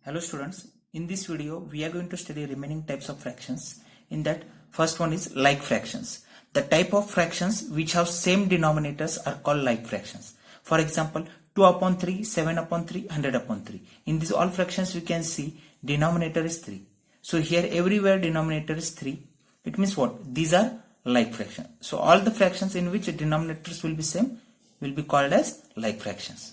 Hello students, in this video we are going to study remaining types of fractions. In that, first one is like fractions. The type of fractions which have same denominators are called like fractions. For example, 2 upon 3, 7 upon 3, 100 upon 3. In these all fractions we can see denominator is 3. So here everywhere denominator is 3. It means what? These are like fractions. So all the fractions in which denominators will be same will be called as like fractions.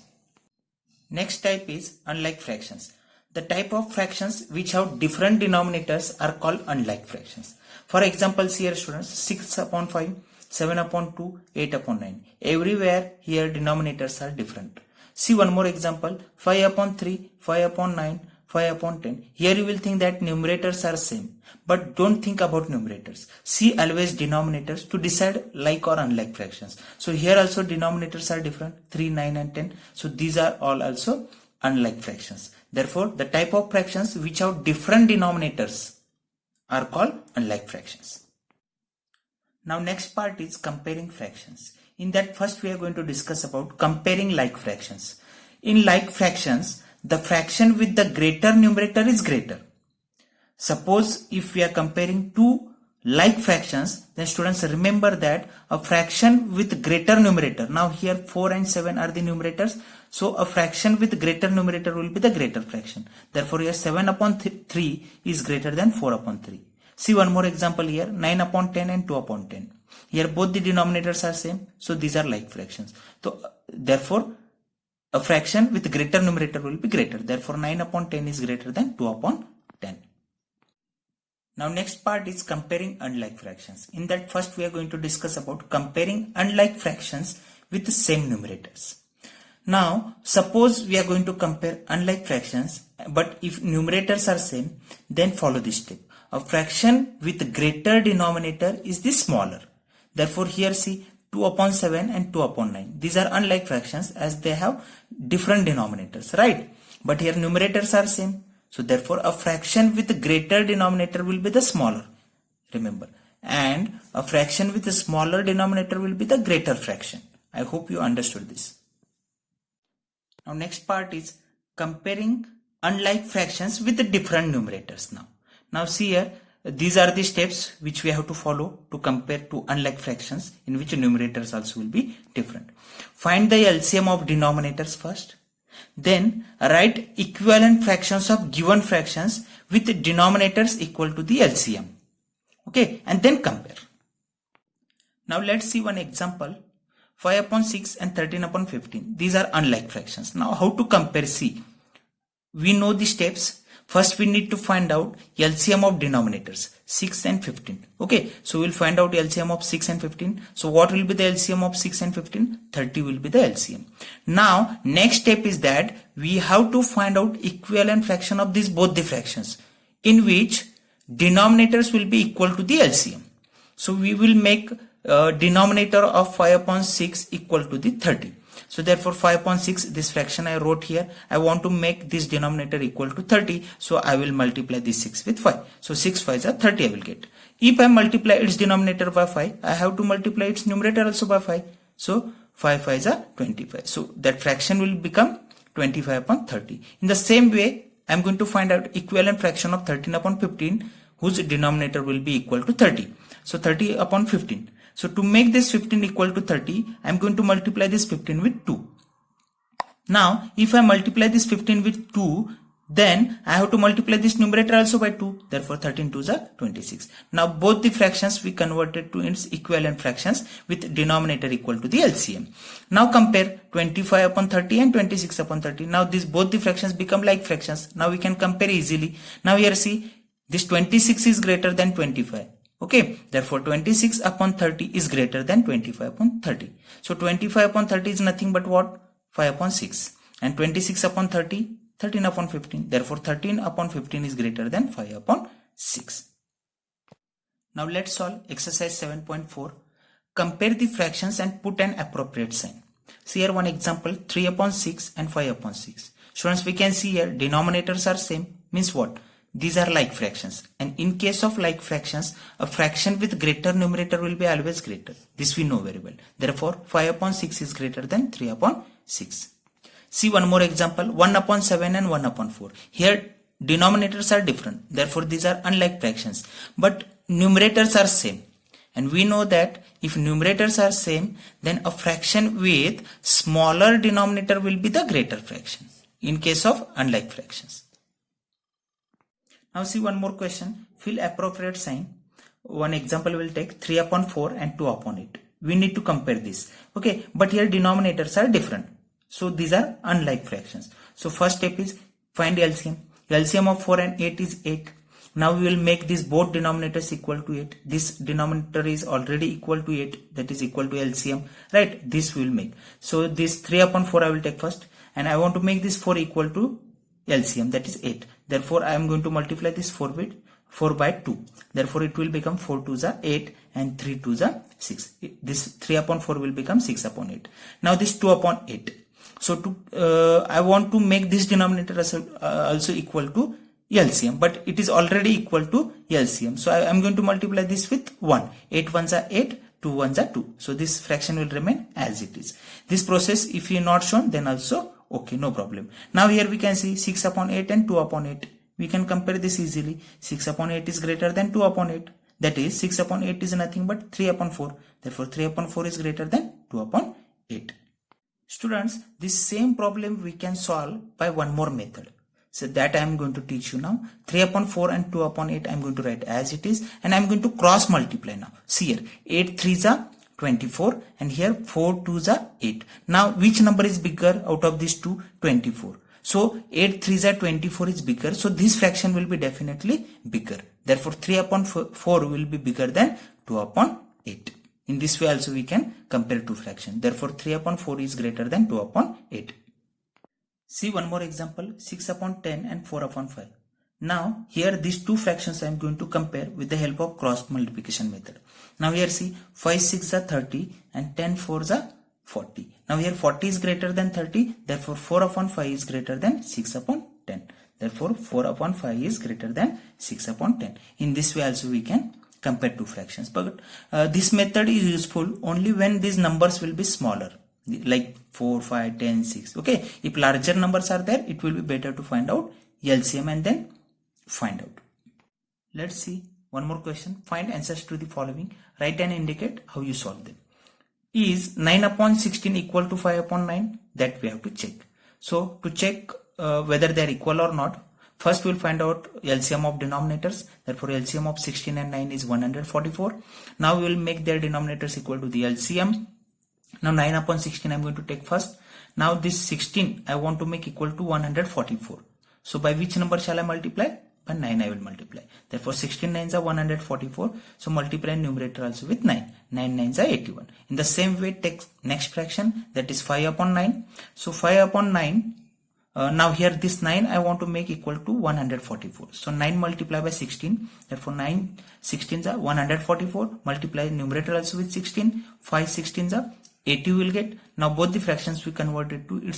Next type is unlike fractions. The type of fractions which have different denominators are called unlike fractions. For example, here students, 6 upon 5, 7 upon 2, 8 upon 9. Everywhere here denominators are different. See one more example, 5 upon 3, 5 upon 9, 5 upon 10. Here you will think that numerators are same. But don't think about numerators. See always denominators to decide like or unlike fractions. So here also denominators are different, 3, 9 and 10. So these are all also unlike fractions. Therefore, the type of fractions which have different denominators are called unlike fractions. Now next part is comparing fractions. In that first we are going to discuss about comparing like fractions. In like fractions, the fraction with the greater numerator is greater. Suppose if we are comparing two like fractions, then students remember that a fraction with greater numerator. Now here 4 and 7 are the numerators. So a fraction with greater numerator will be the greater fraction. Therefore here 7 upon 3 is greater than 4 upon 3. See one more example here, 9 upon 10 and 2 upon 10. Here both the denominators are same. So these are like fractions. So therefore a fraction with greater numerator will be greater. Therefore 9 upon 10 is greater than 2 upon 10. Now next part is comparing unlike fractions. In that first we are going to discuss about comparing unlike fractions with the same numerators. Now suppose we are going to compare unlike fractions, but if numerators are same, then follow this step. A fraction with greater denominator is the smaller. Therefore here see 2 upon 7 and 2 upon 9. These are unlike fractions as they have different denominators, right? But here numerators are same. So therefore a fraction with greater denominator will be the smaller, remember. And a fraction with a smaller denominator will be the greater fraction. I hope you understood this. Now next part is comparing unlike fractions with the different numerators now. Now see here, these are the steps which we have to follow to compare two unlike fractions in which numerators also will be different. Find the LCM of denominators first. Then write equivalent fractions of given fractions with denominators equal to the LCM. Okay, and then compare. Now let's see one example. 5 upon 6 and 13 upon 15. These are unlike fractions. Now how to compare? See, we know the steps. First we need to find out LCM of denominators 6 and 15. Okay, so we'll find out LCM of 6 and 15. So what will be the LCM of 6 and 15? 30 will be the LCM. Now next step is that we have to find out equivalent fraction of these both the fractions in which denominators will be equal to the LCM. So we will make denominator of 5 upon 6 equal to the 30. So therefore 5 upon 6, this fraction I wrote here, I want to make this denominator equal to 30. So I will multiply this 6 with 5. So 6 5s are 30 I will get. If I multiply its denominator by 5, I have to multiply its numerator also by 5. So 5 5s are 25. So that fraction will become 25 upon 30. In the same way, I am going to find out equivalent fraction of 13 upon 15 whose denominator will be equal to 30. So 30 upon 15. So to make this 15 equal to 30, I am going to multiply this 15 with 2. Now, if I multiply this 15 with 2, then I have to multiply this numerator also by 2. Therefore, 13 2s are 26. Now, both the fractions we converted to its equivalent fractions with denominator equal to the LCM. Now compare 25 upon 30 and 26 upon 30. Now, both the fractions become like fractions. Now we can compare easily. Now here see, this 26 is greater than 25. Okay, therefore 26 upon 30 is greater than 25 upon 30. So 25 upon 30 is nothing but what? 5 upon 6. And 26 upon 30, 13 upon 15. Therefore 13 upon 15 is greater than 5 upon 6. Now let's solve exercise 7.4. Compare the fractions and put an appropriate sign. See here one example, 3 upon 6 and 5 upon 6. Students, we can see here denominators are same. Means what? These are like fractions, and in case of like fractions, a fraction with greater numerator will be always greater. This we know very well. Therefore 5 upon 6 is greater than 3 upon 6. See one more example, 1 upon 7 and 1 upon 4. Here denominators are different. Therefore, these are unlike fractions. But numerators are same. And we know that if numerators are same, then a fraction with smaller denominator will be the greater fraction in case of unlike fractions. Now see one more question. Fill appropriate sign. One example will take 3 upon 4 and 2 upon 8. We need to compare this. Okay, but here denominators are different. So these are unlike fractions. So first step is find LCM. LCM of 4 and 8 is 8. Now we will make these both denominators equal to 8. This denominator is already equal to 8, that is equal to LCM, right? This we will make. So this 3 upon 4 I will take first, and I want to make this 4 equal to LCM, that is 8. Therefore I am going to multiply this 4 by 2. Therefore it will become 4 2s are 8 and 3 2s are 6. This 3 upon 4 will become 6 upon 8. Now this 2 upon 8. So I want to make this denominator also equal to LCM, but it is already equal to LCM. So I am going to multiply this with 1. 8 ones are 8, 2 ones are 2. So this fraction will remain as it is. This process, if you not shown, then also okay, no problem. Now here we can see 6 upon 8 and 2 upon 8. We can compare this easily. 6 upon 8 is greater than 2 upon 8. That is 6 upon 8 is nothing but 3 upon 4. Therefore 3 upon 4 is greater than 2 upon 8. Students, this same problem we can solve by one more method. So that I am going to teach you now. 3 upon 4 and 2 upon 8 I am going to write as it is, and I am going to cross multiply now. See here, 8 3s are 24 and here 4 2s are 8. Now which number is bigger out of these two? 24. So 8 3s are 24 is bigger. So this fraction will be definitely bigger. Therefore 3 upon 4 will be bigger than 2 upon 8. In this way also we can compare two fractions. Therefore 3 upon 4 is greater than 2 upon 8. See one more example, 6 upon 10 and 4 upon 5. Now here these two fractions I am going to compare with the help of cross multiplication method. Now here see 5 6 are 30 and 10 4s are 40. Now here 40 is greater than 30, therefore 4 upon 5 is greater than 6 upon 10. Therefore 4 upon 5 is greater than 6 upon 10. In this way also we can compare two fractions. But this method is useful only when these numbers will be smaller, like 4, 5, 10, 6. Okay, if larger numbers are there, it will be better to find out LCM and then find out. Let's see one more question. Find answers to the following. Write and indicate how you solve them. Is 9 upon 16 equal to 5 upon 9? That we have to check. So to check whether they are equal or not, first we will find out LCM of denominators. Therefore LCM of 16 and 9 is 144. Now we will make their denominators equal to the LCM. Now 9 upon 16 I am going to take first. Now this 16 I want to make equal to 144. So by which number shall I multiply? By 9 I will multiply. Therefore 16 9s are 144. So multiply numerator also with 9. 9 9s are 81. In the same way take next fraction, that is 5 upon 9. So 5 upon 9. Now here this 9 I want to make equal to 144. So 9 multiply by 16. Therefore 9 16s are 144. Multiply numerator also with 16. 5 16s are 80 will get. Now both the fractions we converted to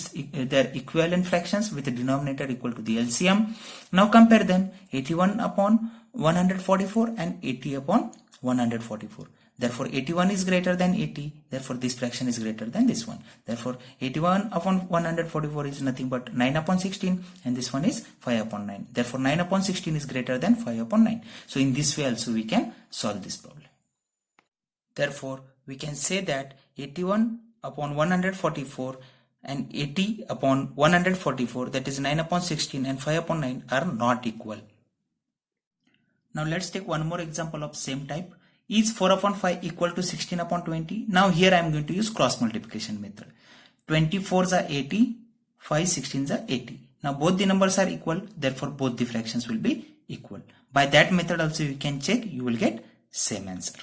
their equivalent fractions with the denominator equal to the LCM. Now compare them. 81 upon 144 and 80 upon 144. Therefore 81 is greater than 80. Therefore this fraction is greater than this one. Therefore 81 upon 144 is nothing but 9 upon 16, and this one is 5 upon 9. Therefore 9 upon 16 is greater than 5 upon 9. So in this way also we can solve this problem. Therefore we can say that 81 upon 144 and 80 upon 144, that is 9 upon 16 and 5 upon 9, are not equal. Now let's take one more example of same type. Is 4 upon 5 equal to 16 upon 20? Now here I am going to use cross multiplication method. 24s are 80, 5 16s are 80. Now both the numbers are equal, therefore both the fractions will be equal. By that method also you can check, you will get same answer.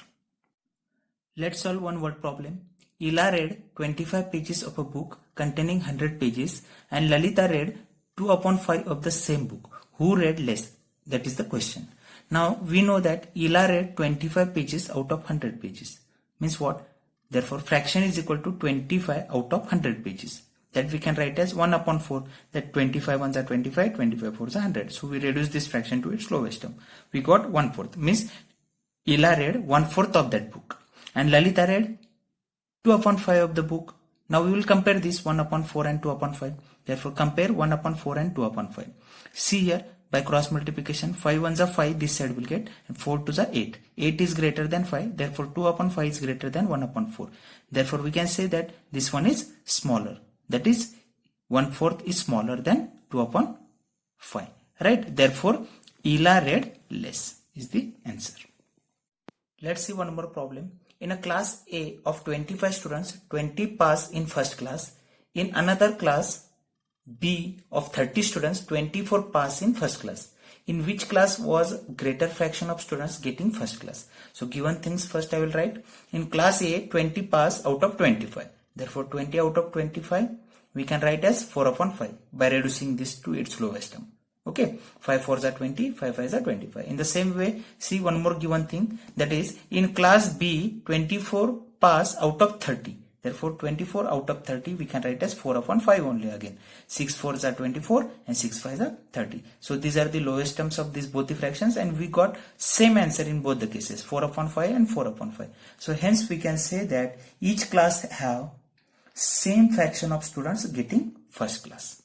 Let's solve one word problem. Ila read 25 pages of a book containing 100 pages and Lalita read 2 upon 5 of the same book. Who read less? That is the question. Now we know that Ila read 25 pages out of 100 pages. Means what? Therefore fraction is equal to 25 out of 100 pages. That we can write as 1 upon 4. That 25 ones are 25, 25 fours are 100. So we reduce this fraction to its lowest term. We got 1/4. Means Ila read 1/4 of that book. And Lalita read 2 upon 5 of the book. Now we will compare this 1 upon 4 and 2 upon 5. Therefore compare 1 upon 4 and 2 upon 5. See here by cross multiplication. 5 ones are 5, this side will get, and 4 twos are 8. 8 is greater than 5, therefore 2 upon 5 is greater than 1 upon 4. Therefore we can say that this one is smaller. That is 1/4 is smaller than 2 upon 5. Right? Therefore ELA read less is the answer. Let's see one more problem. In a class A of 25 students, 20 pass in first class. In another class B of 30 students, 24 pass in first class. In which class was greater fraction of students getting first class? So given things first I will write. In class A, 20 pass out of 25. Therefore 20 out of 25 we can write as 4 upon 5 by reducing this to its lowest term. Okay, 5 4s are 20, 5 5s are 25. In the same way, see one more given thing, that is in class B, 24 pass out of 30. Therefore 24 out of 30 we can write as 4 upon 5 only again. 6 4s are 24 and 6 5s are 30. So these are the lowest terms of these both the fractions, and we got same answer in both the cases, 4 upon 5 and 4 upon 5. So hence we can say that each class have same fraction of students getting first class.